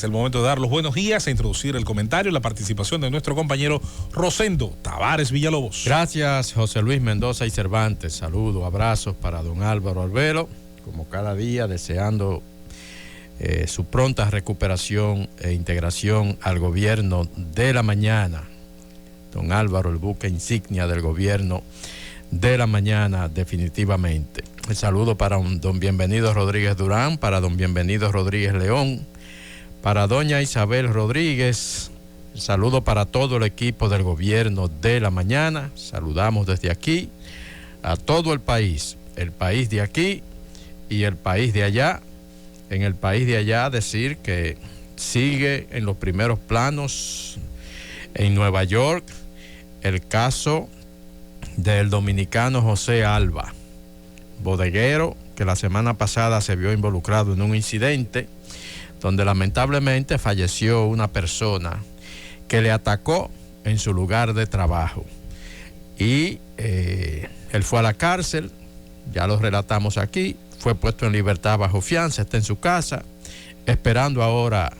Es el momento de dar los buenos días, a introducir el comentario, la participación de nuestro compañero Rosendo Tavares Villalobos. Gracias, José Luis Mendoza y Cervantes. Saludos, abrazos para don Álvaro Arbelo, como cada día, deseando su pronta recuperación e integración al gobierno de la mañana. Don Álvaro, el buque insignia del gobierno de la mañana, definitivamente. El saludo para don Bienvenido Rodríguez Durán, para don Bienvenido Rodríguez León, para doña Isabel Rodríguez. El saludo para todo el equipo del gobierno de la mañana. Saludamos desde aquí a todo el país de aquí y el país de allá. En el país de allá decir que sigue en los primeros planos en Nueva York el caso del dominicano José Alba, bodeguero, que la semana pasada se vio involucrado en un incidente donde lamentablemente falleció una persona que le atacó en su lugar de trabajo. Y él fue a la cárcel, ya lo relatamos aquí, fue puesto en libertad bajo fianza, está en su casa, esperando ahora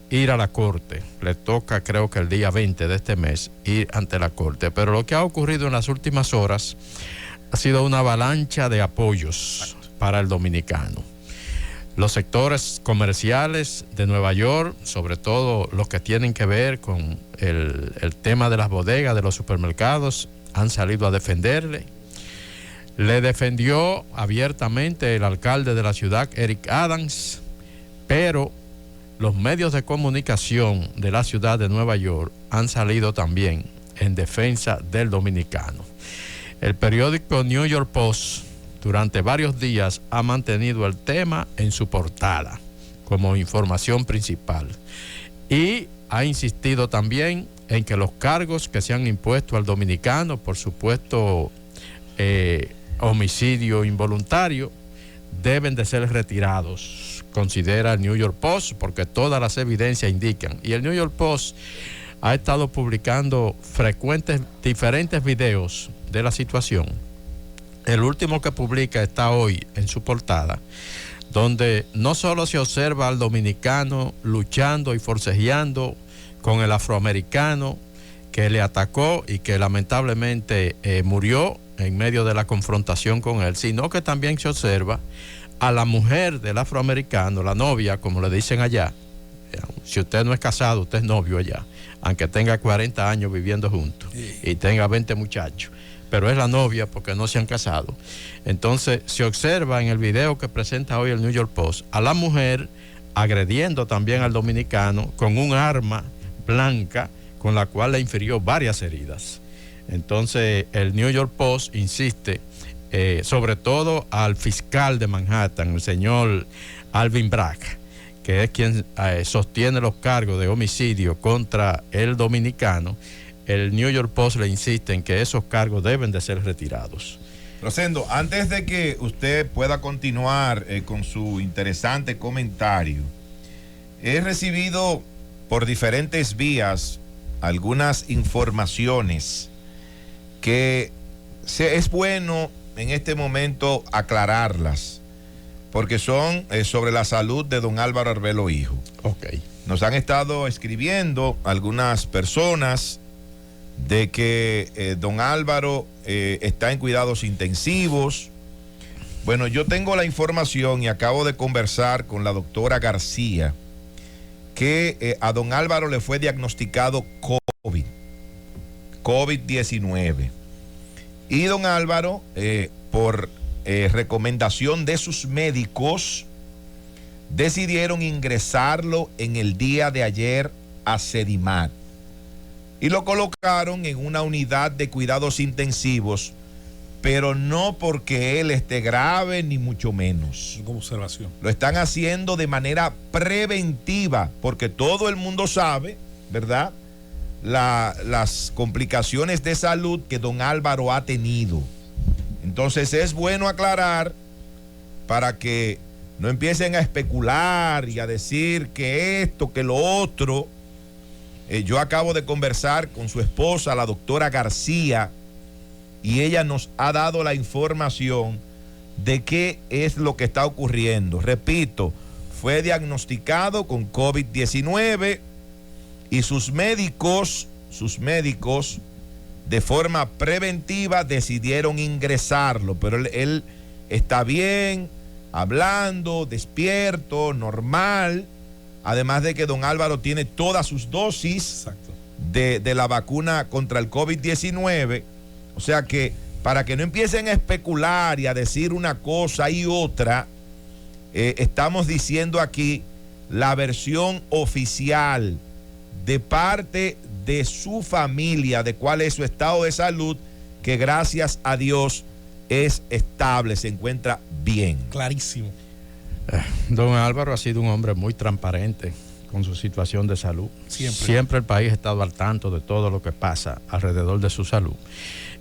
ir a la corte. Le toca, creo que el día 20 de este mes, ir ante la corte. Pero lo que ha ocurrido en las últimas horas ha sido una avalancha de apoyos para el dominicano. Los sectores comerciales de Nueva York, sobre todo los que tienen que ver con el tema de las bodegas, de los supermercados, han salido a defenderle. Le defendió abiertamente el alcalde de la ciudad, Eric Adams, pero los medios de comunicación de la ciudad de Nueva York han salido también en defensa del dominicano. El periódico New York Post durante varios días ha mantenido el tema en su portada como información principal y ha insistido también en que los cargos que se han impuesto al dominicano, por supuesto homicidio involuntario, deben de ser retirados, considera el New York Post, porque todas las evidencias indican. Y el New York Post ha estado publicando diferentes videos de la situación. El último que publica está hoy en su portada, donde no solo se observa al dominicano luchando y forcejeando con el afroamericano que le atacó y que lamentablemente murió en medio de la confrontación con él, sino que también se observa a la mujer del afroamericano, la novia, como le dicen allá. Si usted no es casado, usted es novio allá, aunque tenga 40 años viviendo juntos y tenga 20 muchachos, pero es la novia porque no se han casado. Entonces se observa en el video que presenta hoy el New York Post a la mujer agrediendo también al dominicano con un arma blanca con la cual le infirió varias heridas. Entonces el New York Post insiste sobre todo al fiscal de Manhattan, el señor Alvin Bragg, que es quien sostiene los cargos de homicidio contra el dominicano. El New York Post le insiste en que esos cargos deben de ser retirados. Rosendo, antes de que usted pueda continuar con su interesante comentario, he recibido por diferentes vías algunas informaciones que es bueno en este momento aclararlas, porque son sobre la salud de don Álvaro Arbelo Hijo. Okay. Nos han estado escribiendo algunas personas de que don Álvaro está en cuidados intensivos. Bueno, yo tengo la información y acabo de conversar con la doctora García que a don Álvaro le fue diagnosticado COVID-19. Y don Álvaro, por recomendación de sus médicos, decidieron ingresarlo en el día de ayer a Sedimat y lo colocaron en una unidad de cuidados intensivos, pero no porque él esté grave ni mucho menos. Como observación. Lo están haciendo de manera preventiva, porque todo el mundo sabe, ¿verdad?, las complicaciones de salud que don Álvaro ha tenido. Entonces es bueno aclarar para que no empiecen a especular y a decir que esto, que lo otro. Yo acabo de conversar con su esposa, la doctora García, y ella nos ha dado la información de qué es lo que está ocurriendo. Repito, fue diagnosticado con COVID-19 y sus médicos, de forma preventiva decidieron ingresarlo, pero él está bien, hablando, despierto, normal, además de que don Álvaro tiene todas sus dosis de la vacuna contra el COVID-19, o sea que para que no empiecen a especular y a decir una cosa y otra, estamos diciendo aquí la versión oficial de parte de su familia, de cuál es su estado de salud, que gracias a Dios es estable, se encuentra bien. Clarísimo. Don Álvaro ha sido un hombre muy transparente con su situación de salud. Siempre el país ha estado al tanto de todo lo que pasa alrededor de su salud.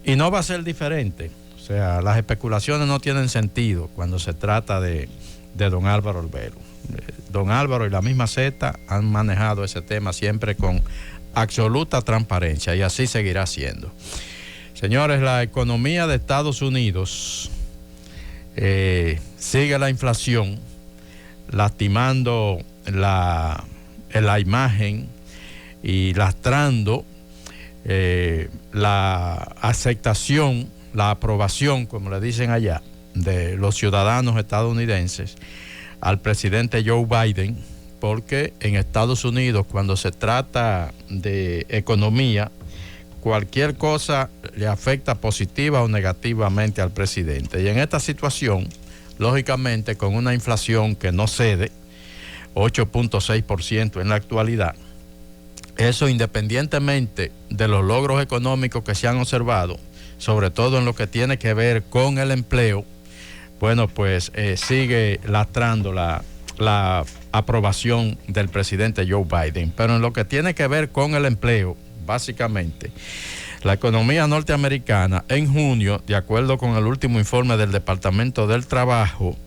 Y no va a ser diferente. O sea, las especulaciones no tienen sentido cuando se trata de don Álvaro Orbelo. Don Álvaro y la misma Z han manejado ese tema siempre con absoluta transparencia y así seguirá siendo. Señores, la economía de Estados Unidos sigue la inflación, lastimando la imagen y lastrando la aceptación, la aprobación, como le dicen allá, de los ciudadanos estadounidenses al presidente Joe Biden, porque en Estados Unidos, cuando se trata de economía, cualquier cosa le afecta positiva o negativamente al presidente. Y en esta situación, lógicamente, con una inflación que no cede, 8.6% en la actualidad, eso independientemente de los logros económicos que se han observado, sobre todo en lo que tiene que ver con el empleo, bueno, pues sigue lastrando la aprobación del presidente Joe Biden. Pero en lo que tiene que ver con el empleo, básicamente, la economía norteamericana en junio, de acuerdo con el último informe del Departamento del Trabajo,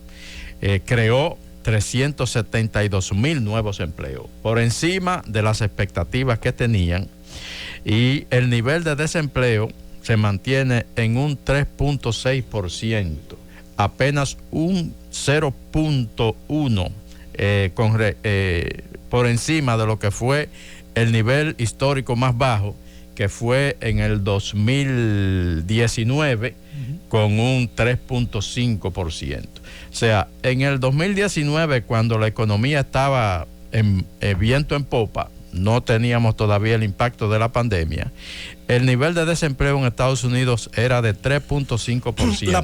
creó 372,000 nuevos empleos, por encima de las expectativas que tenían, y el nivel de desempleo se mantiene en un 3.6%, apenas un 0.1% por encima de lo que fue el nivel histórico más bajo, que fue en el 2019, con un 3.5%. O sea, en el 2019, cuando la economía estaba en viento en popa, no teníamos todavía el impacto de la pandemia, el nivel de desempleo en Estados Unidos era de 3.5%. La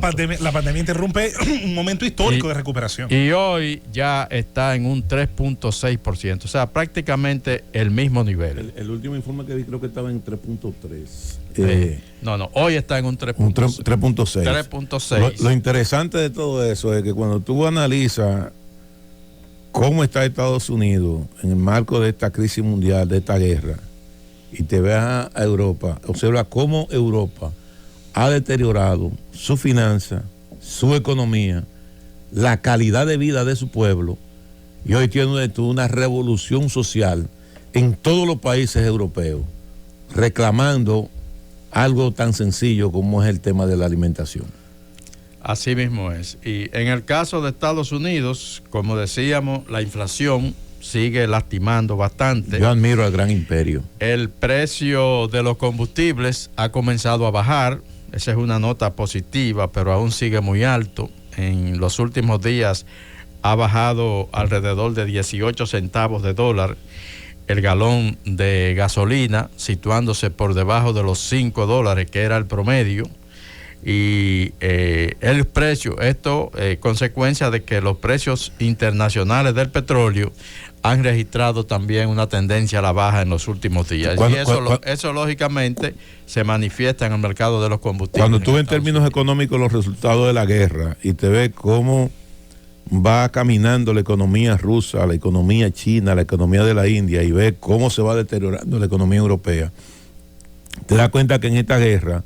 pandemia interrumpe un momento histórico de recuperación. Y hoy ya está en un 3.6%, o sea, prácticamente el mismo nivel. El último informe que vi creo que estaba en 3.3. No, hoy está en un 3.6. 3.6. Lo interesante de todo eso es que cuando tú analizas cómo está Estados Unidos en el marco de esta crisis mundial, de esta guerra, y te veas a Europa, observa cómo Europa ha deteriorado su finanza, su economía, la calidad de vida de su pueblo, y hoy tiene una revolución social en todos los países europeos, reclamando algo tan sencillo como es el tema de la alimentación. Así mismo es. Y en el caso de Estados Unidos, como decíamos, la inflación sigue lastimando bastante. Yo admiro al gran imperio. El precio de los combustibles ha comenzado a bajar. Esa es una nota positiva, pero aún sigue muy alto. En los últimos días ha bajado alrededor de 18 centavos de dólar el galón de gasolina, situándose por debajo de los $5, que era el promedio. Y el precio, esto consecuencia de que los precios internacionales del petróleo han registrado también una tendencia a la baja en los últimos días. Y eso lógicamente se manifiesta en el mercado de los combustibles. Cuando tú ves en términos económicos los resultados de la guerra y te ves cómo va caminando la economía rusa, la economía china, la economía de la India, y ves cómo se va deteriorando la economía europea, te das cuenta que en esta guerra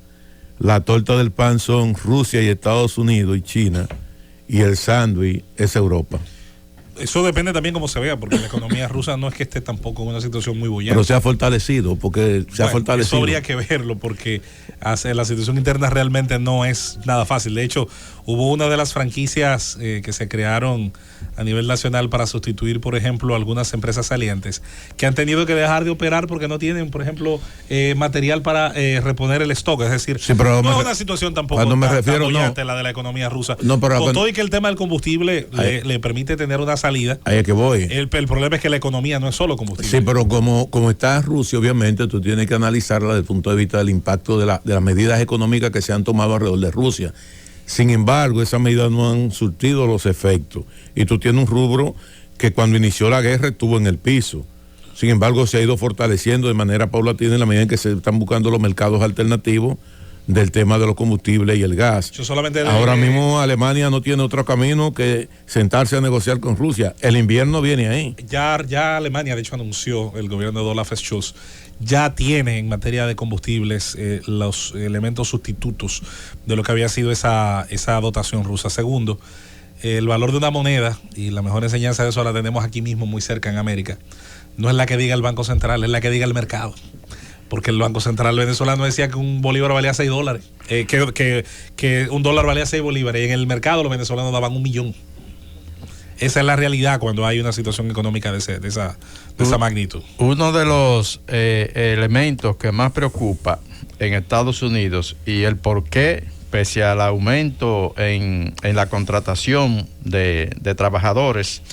la torta del pan son Rusia y Estados Unidos y China, y el sándwich es Europa. Eso depende también cómo se vea, porque la economía rusa no es que esté tampoco en una situación muy bullente. Pero se ha fortalecido, porque se ha fortalecido. Eso habría que verlo, porque la situación interna realmente no es nada fácil. De hecho, hubo una de las franquicias que se crearon a nivel nacional para sustituir, por ejemplo, algunas empresas salientes que han tenido que dejar de operar porque no tienen, por ejemplo, material para reponer el stock. Es decir, sí, pero no es una situación tampoco tan bollante la de la economía rusa. No, pero con todo y que el tema del combustible le permite tener una salida. Ahí es que voy. El problema es que la economía no es solo combustible. Sí, pero como está Rusia, obviamente tú tienes que analizarla desde el punto de vista del impacto de las medidas económicas que se han tomado alrededor de Rusia. Sin embargo, esas medidas no han surtido los efectos. Y tú tienes un rubro que cuando inició la guerra estuvo en el piso. Sin embargo, se ha ido fortaleciendo de manera paulatina en la medida en que se están buscando los mercados alternativos del tema de los combustibles y el gas. Ahora mismo Alemania no tiene otro camino que sentarse a negociar con Rusia. El invierno viene ahí. Ya Alemania, de hecho, anunció, el gobierno de Olaf Scholz, ya tiene en materia de combustibles los elementos sustitutos de lo que había sido esa dotación rusa. Segundo, el valor de una moneda, y la mejor enseñanza de eso la tenemos aquí mismo, muy cerca en América, no es la que diga el Banco Central, es la que diga el mercado. Porque el Banco Central venezolano decía que un bolívar valía $6, que un dólar valía 6 bolívares, y en el mercado los venezolanos daban 1 millón. Esa es la realidad cuando hay una situación económica de esa magnitud. Uno de los elementos que más preocupa en Estados Unidos y el por qué, pese al aumento en la contratación de trabajadores,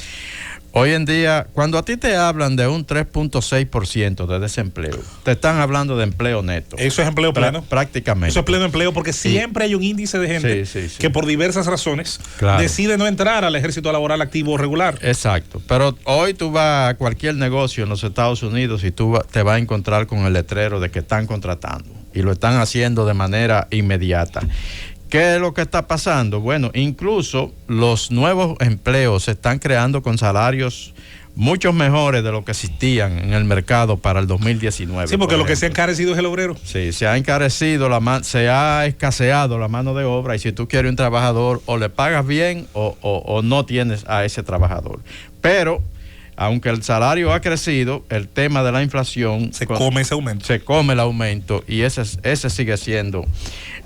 hoy en día, cuando a ti te hablan de un 3.6% de desempleo, te están hablando de empleo neto. Eso es empleo pleno. Prácticamente. Eso es pleno empleo porque siempre hay un índice de gente que por diversas razones decide no entrar al ejército laboral activo regular. Exacto. Pero hoy tú vas a cualquier negocio en los Estados Unidos y te vas a encontrar con el letrero de que están contratando. Y lo están haciendo de manera inmediata. ¿Qué es lo que está pasando? Bueno, incluso los nuevos empleos se están creando con salarios mucho mejores de lo que existían en el mercado para el 2019. Sí, porque lo que se ha encarecido es el obrero. Sí, se ha encarecido, se ha escaseado la mano de obra, y si tú quieres un trabajador, o le pagas bien o no tienes a ese trabajador. Pero aunque el salario ha crecido, el tema de la inflación se come ese aumento. Se come el aumento, y ese sigue siendo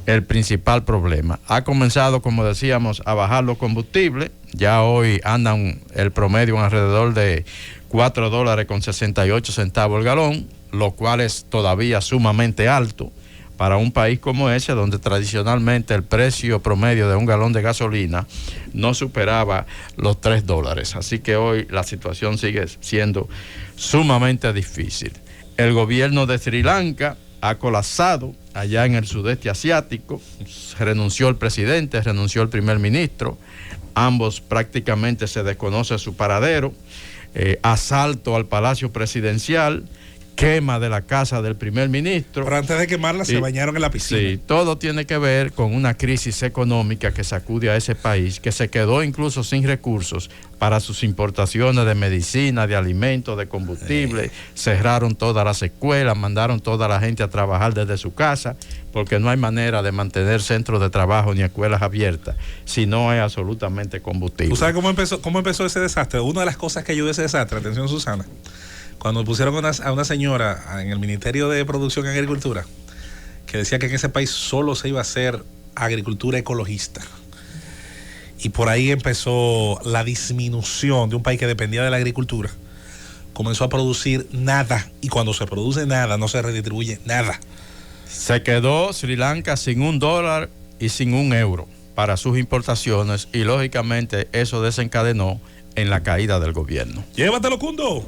el principal problema. Ha comenzado, como decíamos, a bajar los combustibles. Ya hoy andan el promedio alrededor de $4.68 el galón, lo cual es todavía sumamente alto para un país como ese, donde tradicionalmente el precio promedio de un galón de gasolina no superaba los $3. Así que hoy la situación sigue siendo sumamente difícil. El gobierno de Sri Lanka ha colapsado allá en el sudeste asiático. Renunció el presidente, renunció el primer ministro. Ambos prácticamente se desconoce su paradero. Asalto al Palacio Presidencial, quema de la casa del primer ministro. Pero antes de quemarla se bañaron en la piscina. Sí, todo tiene que ver con una crisis económica que sacude a ese país, que se quedó incluso sin recursos para sus importaciones de medicina, de alimentos, de combustible. Cerraron todas las escuelas, mandaron toda la gente a trabajar desde su casa, porque no hay manera de mantener centros de trabajo ni escuelas abiertas si no hay absolutamente combustible. ¿Tú sabes cómo empezó ese desastre? Una de las cosas que ayudó a ese desastre, atención Susana, cuando pusieron a una señora en el Ministerio de Producción y Agricultura, que decía que en ese país solo se iba a hacer agricultura ecologista. Y por ahí empezó la disminución de un país que dependía de la agricultura. Comenzó a producir nada, y cuando se produce nada, no se redistribuye nada. Se quedó Sri Lanka sin $1 y sin €1 para sus importaciones, y lógicamente eso desencadenó en la caída del gobierno. Llévatelo, Cundo.